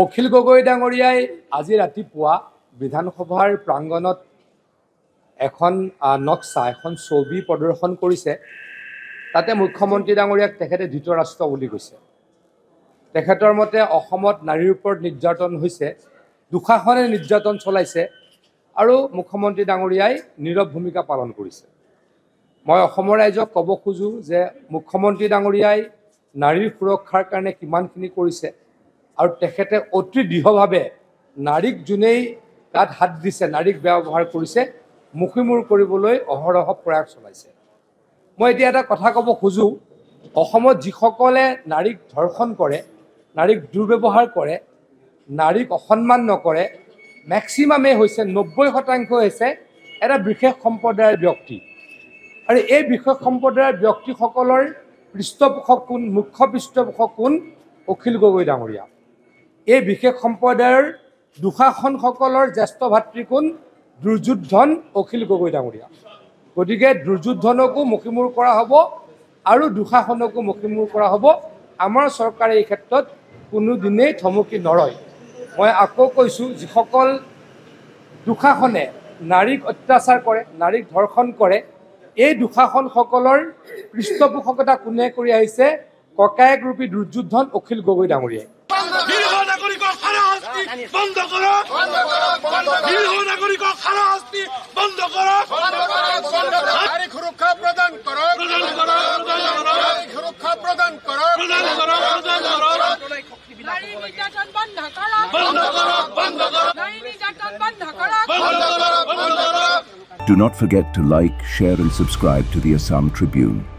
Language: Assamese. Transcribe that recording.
অখিল গগৈ ডাঙৰীয়াই আজি ৰাতিপুৱা বিধানসভাৰ প্ৰাংগণত এখন নক্সা এখন ছবি প্ৰদৰ্শন কৰিছে। তাতে মুখ্যমন্ত্ৰী ডাঙৰীয়াক তেখেতে ধৃতৰাষ্ট্ৰ বুলি কৈছে। তেখেতৰ মতে অসমত নাৰীৰ ওপৰত নিৰ্যাতন হৈছে, দুঃশাসনে নিৰ্যাতন চলাইছে আৰু মুখ্যমন্ত্ৰী ডাঙৰীয়াই নীৰৱ ভূমিকা পালন কৰিছে। মই অসমৰ ৰাইজক ক'ব খোজোঁ যে মুখ্যমন্ত্ৰী ডাঙৰীয়াই নাৰীৰ সুৰক্ষাৰ কাৰণে কিমানখিনি কৰিছে আৰু তেখেতে অতি দৃঢ়ভাৱে নাৰীক যোনেই তাত হাত দিছে, নাৰীক ব্যৱহাৰ কৰিছে, মুখিমূৰ কৰিবলৈ অহৰহ প্ৰয়াস চলাইছে। মই এতিয়া এটা কথা ক'ব খোজোঁ, অসমত যিসকলে নাৰীক ধৰ্ষণ কৰে, নাৰীক দুৰ্ব্যৱহাৰ কৰে, নাৰীক অসন্মান নকৰে, মেক্সিমামেই হৈছে 90% হৈছে এটা বিশেষ সম্প্ৰদায়ৰ ব্যক্তি। আৰু এই বিশেষ সম্প্ৰদায়ৰ ব্যক্তিসকলৰ পৃষ্ঠপোষক কোন, মুখ্য পৃষ্ঠপোষক কোন? অখিল গগৈ ডাঙৰীয়া। এই বিশেষ সম্প্ৰদায়ৰ দুঃশাসনসকলৰ জ্যেষ্ঠ ভাতৃ কোন? দুৰ্যোধন অখিল গগৈ ডাঙৰীয়া। গতিকে দুৰ্যোধনকো মুখিমূৰ কৰা হ'ব আৰু দুঃশাসনকো মুখিমূৰ কৰা হ'ব। আমাৰ চৰকাৰে এই ক্ষেত্ৰত কোনোদিনেই থমকি নৰয়। মই আকৌ কৈছোঁ, যিসকল দুঃশাসনে নাৰীক অত্যাচাৰ কৰে, নাৰীক ধৰ্ষণ কৰে, এই দুঃশাসনসকলৰ পৃষ্ঠপোষকতা কোনে কৰি আহিছে? ককায়েক ৰূপী দুৰ্যোধন অখিল গগৈ ডাঙৰীয়াই। Do not forget to like, share and subscribe to the Assam Tribune.